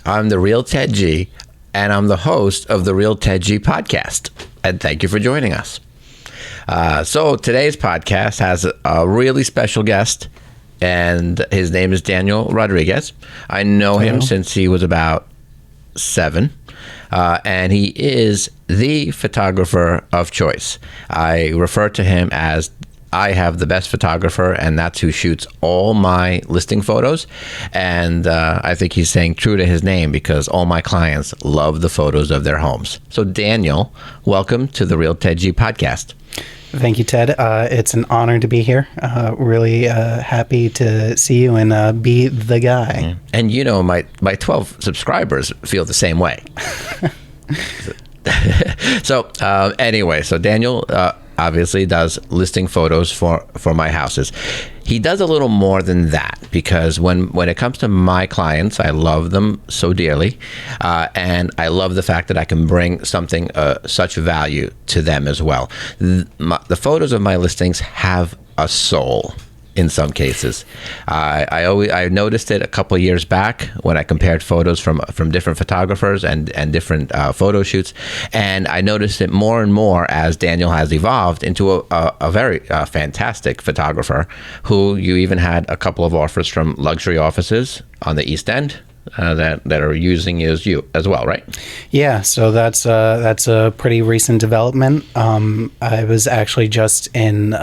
I'm the Real Ted G, and I'm the host of the Real Ted G podcast. And thank you for joining us. So today's podcast has a really special guest, and his name is Daniel Rodriguez. I know him since he was about 7, and he is the photographer of choice. I refer to him as I have the best photographer, and that's who shoots all my listing photos. And I think he's staying true to his name because all my clients love the photos of their homes. So Daniel, welcome to the Real Ted G podcast. Thank you, Ted. It's an honor to be here. Really happy to see you and be the guy. And you know, my 12 subscribers feel the same way. So anyway, so Daniel obviously does listing photos for my houses. He does a little more than that because when it comes to my clients, I love them so dearly, and I love the fact that I can bring something such value to them as well. The photos of my listings have a soul. In some cases, I noticed it a couple of years back when I compared photos from different photographers and different photo shoots, and I noticed it more and more as Daniel has evolved into a very fantastic photographer who you even had a couple of offers from luxury offices on the East End that are using you as well, right? Yeah, so that's a pretty recent development. I was actually just in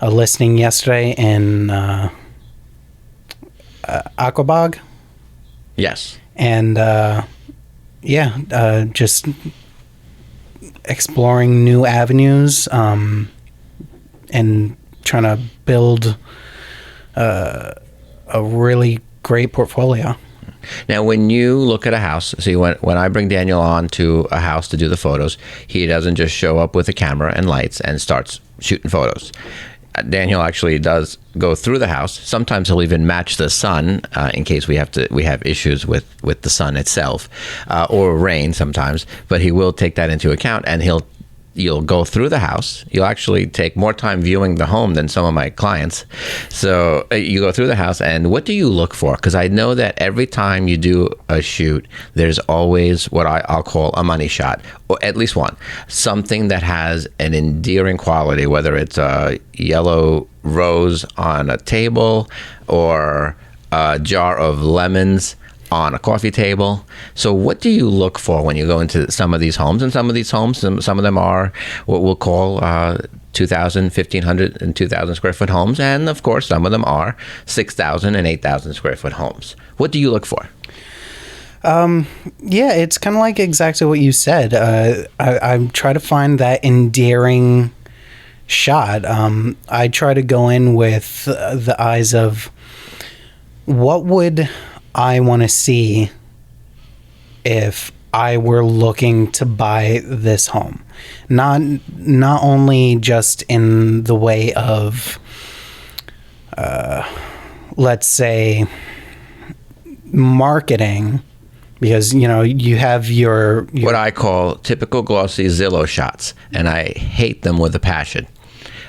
a listing yesterday in Aquabog. Yes. And just exploring new avenues and trying to build a really great portfolio. Now, when you look at a house, see, when I bring Daniel on to a house to do the photos, he doesn't just show up with a camera and lights and starts shooting photos. Daniel actually does go through the house. Sometimes he'll even match the sun in case we have issues with the sun itself or rain sometimes. But he will take that into account, and you'll go through the house. You'll actually take more time viewing the home than some of my clients. So you go through the house, and what do you look for? Because I know that every time you do a shoot, there's always what I'll call a money shot, or at least one. Something that has an endearing quality, whether it's a yellow rose on a table or a jar of lemons on a coffee table. So what do you look for when you go into some of these homes? And some of these homes, some of them are what we'll call 2,000, 1,500, and 2,000 square foot homes. And of course, some of them are 6,000 and 8,000 square foot homes. What do you look for? Yeah, it's kind of like exactly what you said. I try to find that endearing shot. I try to go in with the eyes of what would I want to see if I were looking to buy this home. Not only just in the way of, let's say, marketing, because, you know, you have your what I call typical glossy Zillow shots, and I hate them with a passion.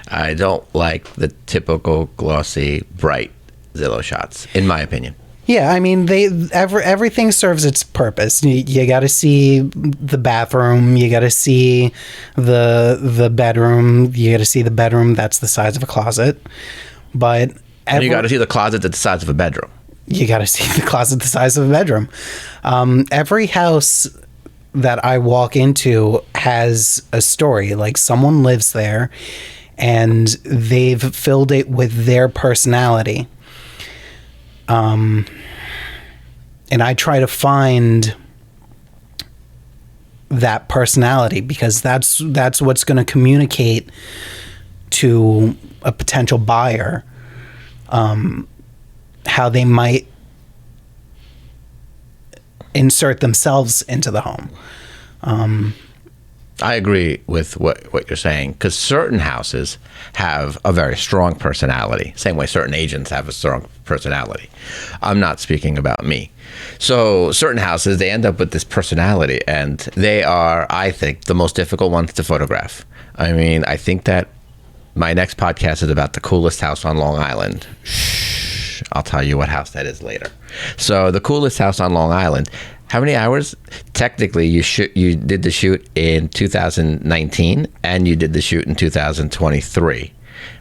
I don't like the typical glossy, bright Zillow shots, in my opinion. Yeah, I mean, everything serves its purpose. You got to see the bathroom, you got to see the bedroom, you got to see the bedroom that's the size of a closet. But and you got to see the closet that's the size of a bedroom. You got to see the closet the size of a bedroom. Every house that I walk into has a story. Like, someone lives there, and they've filled it with their personality. And I try to find that personality because that's what's going to communicate to a potential buyer how they might insert themselves into the home. I agree with what you're saying, because certain houses have a very strong personality. Same way certain agents have a strong personality. I'm not speaking about me. So certain houses, they end up with this personality, and they are, I think, the most difficult ones to photograph. I mean, I think that my next podcast is about the coolest house on Long Island. Shh, I'll tell you what house that is later. So the coolest house on Long Island. How many hours? Technically, you did the shoot in 2019, and you did the shoot in 2023.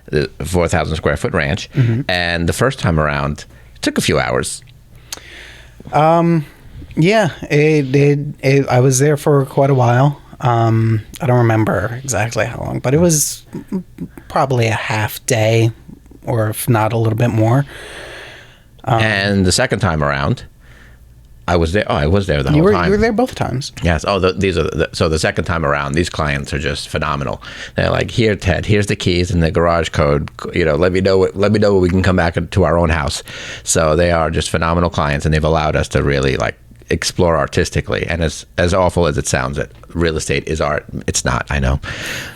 The 4,000 square foot ranch. And the first time around, it took a few hours. Yeah, I was there for quite a while. I don't remember exactly how long, but it was probably a half day, or if not a little bit more. And the second time around, I was there. Oh, I was there the whole time. You were there both times. Yes. Oh, so the second time around, these clients are just phenomenal. They're like, "Here, Ted. Here's the keys and the garage code. Let me know when we can come back to our own house." So they are just phenomenal clients, and they've allowed us to really explore artistically. And as awful as it sounds, that real estate is art. It's not, I know,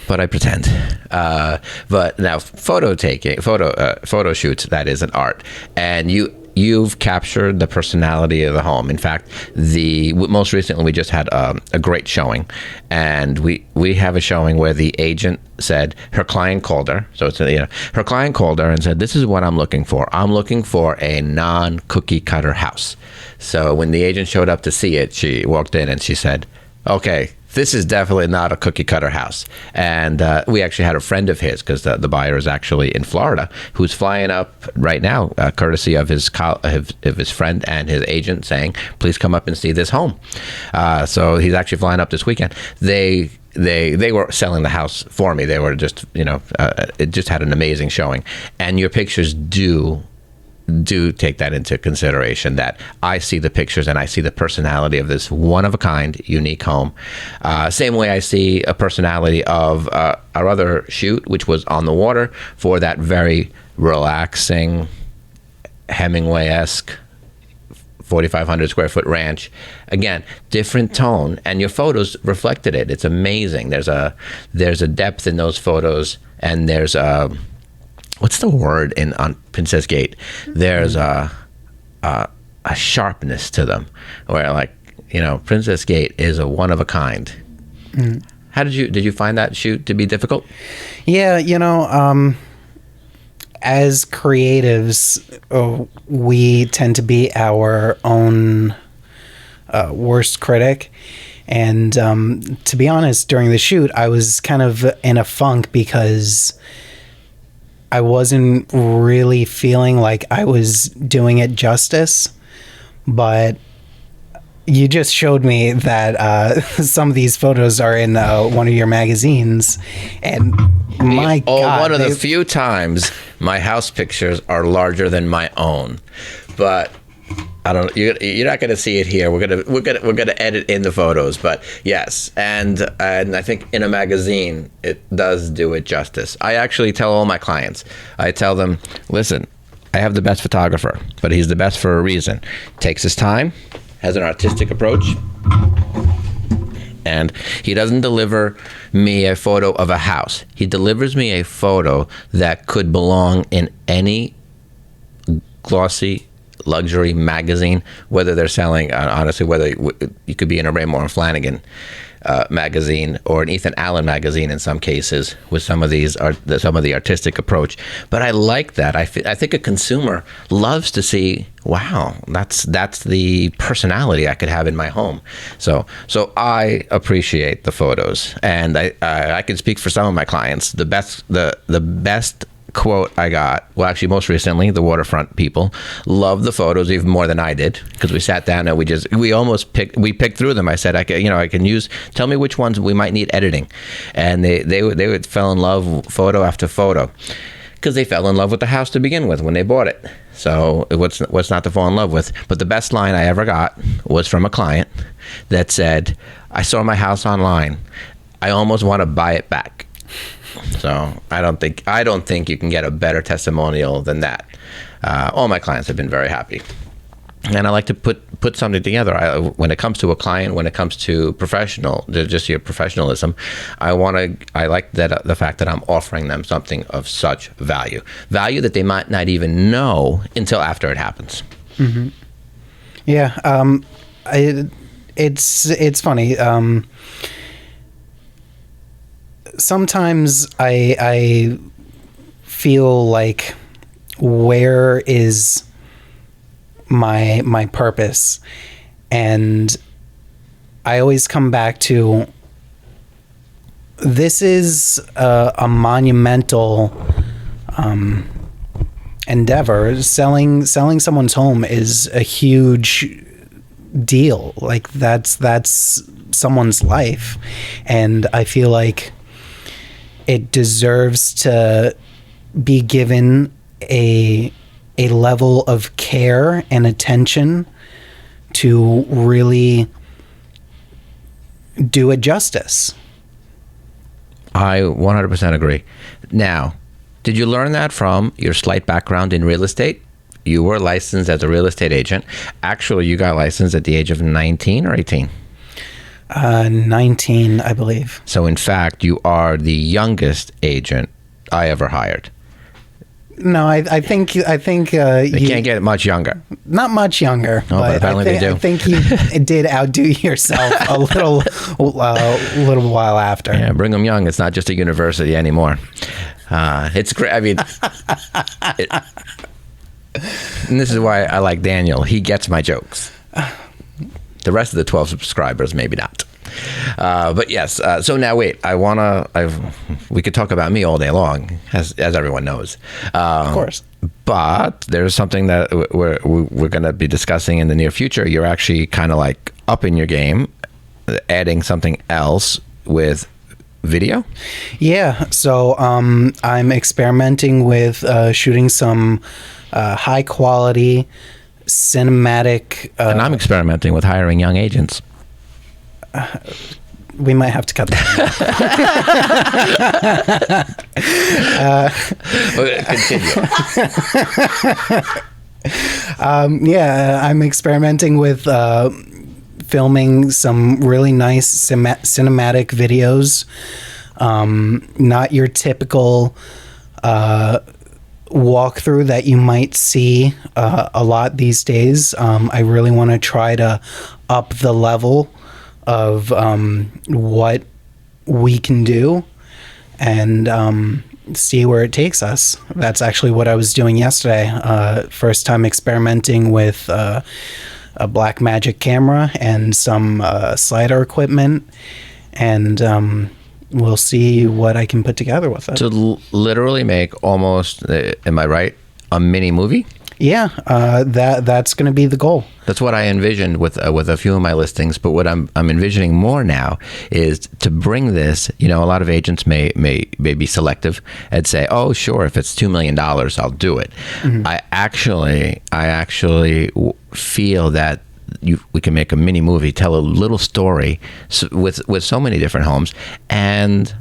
but I pretend. But now photo shoots, that is an art, and you've captured the personality of the home. In fact, most recently we just had a great showing, and we have a showing where the agent said her client called her. So it's her client called her and said, "This is what I'm looking for. I'm looking for a non-cookie cutter house." So when the agent showed up to see it, she walked in and she said, "Okay, this is definitely not a cookie cutter house." And we actually had a friend of his, because the buyer is actually in Florida, who's flying up right now, courtesy of his friend and his agent, saying, "Please come up and see this home." So he's actually flying up this weekend. They were selling the house for me. They were just, it just had an amazing showing. And your pictures do take that into consideration, that I see the pictures and I see the personality of this one-of-a-kind, unique home. Same way I see a personality of our other shoot, which was on the water, for that very relaxing, Hemingway-esque 4,500 square foot ranch. Again, different tone, and your photos reflected it. It's amazing. There's a depth in those photos, and there's a, what's the word on Princess Gate? There's a sharpness to them, where Princess Gate is a one of a kind. How did you find that shoot to be difficult? Yeah, as creatives, we tend to be our own worst critic. And to be honest, during the shoot, I was kind of in a funk because I wasn't really feeling like I was doing it justice. But you just showed me that some of these photos are in one of your magazines, and my God, one of the few times my house pictures are larger than my own. But I don't. You're not going to see it here. We're gonna edit in the photos. But yes, and I think in a magazine it does do it justice. I actually tell all my clients. I tell them, listen, I have the best photographer, but he's the best for a reason. Takes his time, has an artistic approach, and he doesn't deliver me a photo of a house. He delivers me a photo that could belong in any glossy luxury magazine, whether they're selling, honestly, whether you could be in a Raymore and Flanagan magazine or an Ethan Allen magazine in some cases, with some of the artistic approach. But I like that. I think a consumer loves to see, wow, that's the personality I could have in my home. So I appreciate the photos, and I can speak for some of my clients. The best quote I got, well, actually most recently, the waterfront people loved the photos even more than I did, because we sat down and we picked through them. I said, I can use, tell me which ones we might need editing. And they would fell in love photo after photo, because they fell in love with the house to begin with when they bought it. So what's not to fall in love with? But the best line I ever got was from a client that said, "I saw my house online. I almost want to buy it back." So I don't think you can get a better testimonial than that. All my clients have been very happy, and I like to put something together. When it comes to a client, when it comes to just your professionalism, I like that the fact that I'm offering them something of such value that they might not even know until after it happens. Mm-hmm. Yeah, it's funny. Sometimes I feel like, where is my purpose. And I always come back to, this is a monumental endeavor. Selling someone's home is a huge deal. Like that's someone's life, and I feel like it deserves to be given a level of care and attention to really do it justice. I 100% agree. Now, did you learn that from your slight background in real estate? You were licensed as a real estate agent. Actually, you got licensed at the age of 19 or 18? 19, I believe. So, in fact, you are the youngest agent I ever hired. No, I think They can't get much younger. Not much younger, but apparently they do. I think you did outdo yourself a little while after. Yeah, Brigham Young, it's not just a university anymore. It's great. I mean, and this is why I like Daniel. He gets my jokes. The rest of the 12 subscribers, maybe not. But yes, so now wait, we could talk about me all day long, as everyone knows. Of course. But there's something that we're going to be discussing in the near future. You're actually kind of like upping your game, adding something else with video. Yeah. So I'm experimenting with shooting some high quality cinematic. And I'm experimenting with hiring young agents. We might have to cut that. Continue. Yeah, I'm experimenting with filming some really nice cinematic videos. Not your typical walkthrough that you might see a lot these days. I really want to try to up the level of what we can do and see where it takes us. That's actually what I was doing yesterday. First time experimenting with a Blackmagic camera and some slider equipment, and we'll see what I can put together with it. To literally make almost, am I right, a mini movie? Yeah, that's going to be the goal. That's what I envisioned with a few of my listings. But what I'm envisioning more now is to bring this. You know, a lot of agents may be selective and say, "Oh, sure, if it's $2 million, I'll do it." Mm-hmm. I actually feel that we can make a mini movie, tell a little story with so many different homes, and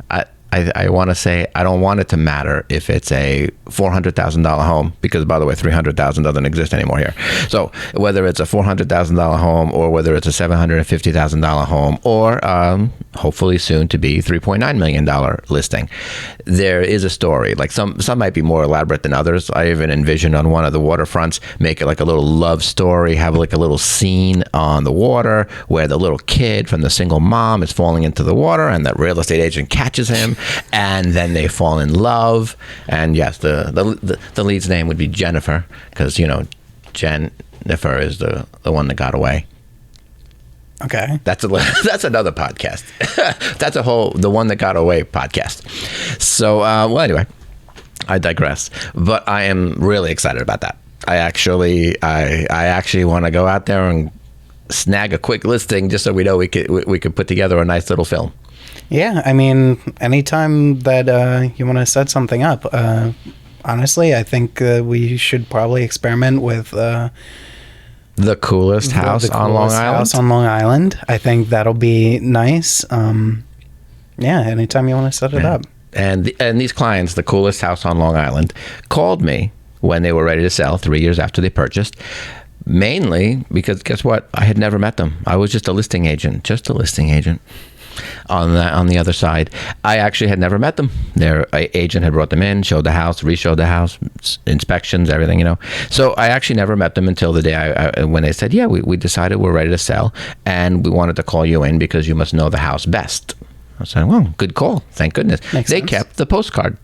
I want to say I don't want it to matter if it's a $400,000 home, because, by the way, $300,000 doesn't exist anymore here. So whether it's a $400,000 home or whether it's a $750,000 home or hopefully soon to be $3.9 million listing, there is a story. Like some might be more elaborate than others. I even envisioned on one of the waterfronts, make it like a little love story, have like a little scene on the water where the little kid from the single mom is falling into the water and the real estate agent catches him. And then they fall in love, and yes, the lead's name would be Jennifer, because Jennifer is the one that got away. Okay, that's another podcast. That's the one that got away podcast. So well, anyway, I digress. But I am really excited about that. I actually want to go out there and snag a quick listing just so we know we could put together a nice little film. Yeah, I mean, anytime that you want to set something up, honestly, I think we should probably experiment with the coolest house on Long Island. House on Long Island. I think that'll be nice. Yeah, anytime you want to set it up. And these clients, the coolest house on Long Island, called me when they were ready to sell 3 years after they purchased. Mainly because, guess what? I had never met them. I was just a listing agent. On the other side, I actually had never met them. Their agent had brought them in, showed the house, re-showed the house, inspections, everything, So I actually never met them until the day when they said, yeah, we decided we're ready to sell, and we wanted to call you in because you must know the house best. I said, well, good call. Thank goodness. Makes they sense. kept the postcard.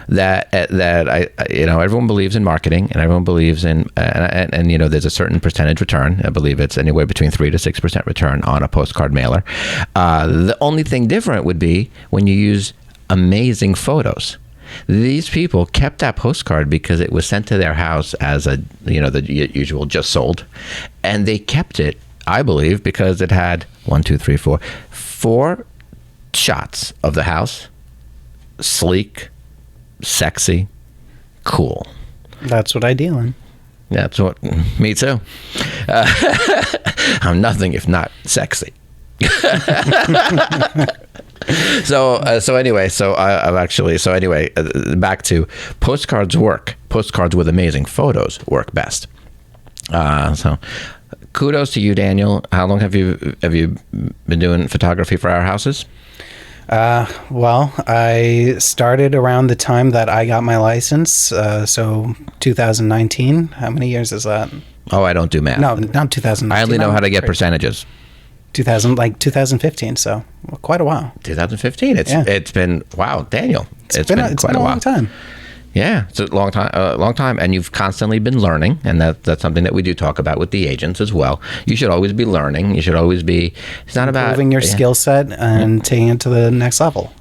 that everyone believes in marketing, and everyone believes in and there's a certain percentage return. I believe it's anywhere between 3 to 6% return on a postcard mailer. The only thing different would be when you use amazing photos. These people kept that postcard because it was sent to their house as the usual just sold, and they kept it, I believe, because it had 4 shots of the house. Sleek, sexy, cool. That's what I deal in. That's what, me too. I'm nothing if not sexy. Back to postcards work. Postcards with amazing photos work best. So kudos to you, Daniel. How long have you been doing photography for our houses? Well, I started around the time that I got my license, so 2019. How many years is that? Oh, I don't do math. No, not 2019. I only know how to get percentages. 2015, so quite a while. 2015. It's been, wow, Daniel. It's been quite a long time. Yeah, it's a long time, and you've constantly been learning, and that's something that we do talk about with the agents as well. You should always be learning. You should always be. It's not about improving your skill set and taking it to the next level.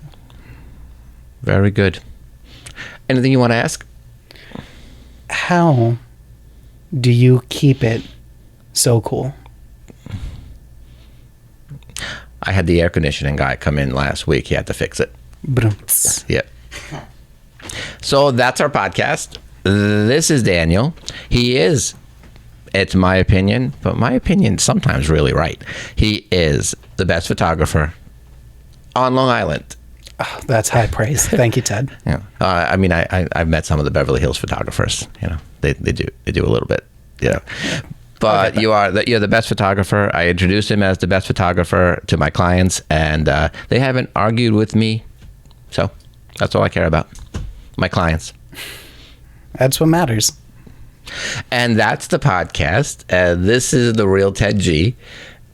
Very good. Anything you want to ask? How do you keep it so cool? I had the air conditioning guy come in last week. He had to fix it. Yep. So that's our podcast. This is Daniel. He is, it's my opinion, but my opinion sometimes really right. He is the best photographer on Long Island. Oh, that's high praise. Thank you, Ted. Yeah. I've met some of the Beverly Hills photographers. They do a little bit. But you're the best photographer. I introduced him as the best photographer to my clients, and they haven't argued with me. So that's all I care about. My clients. That's what matters. And that's the podcast. This is the real Ted G.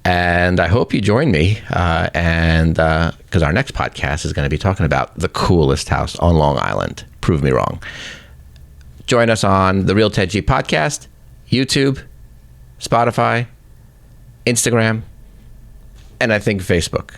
And I hope you join me. Because our next podcast is going to be talking about the coolest house on Long Island. Prove me wrong. Join us on the Real Ted G podcast, YouTube, Spotify, Instagram, and I think Facebook.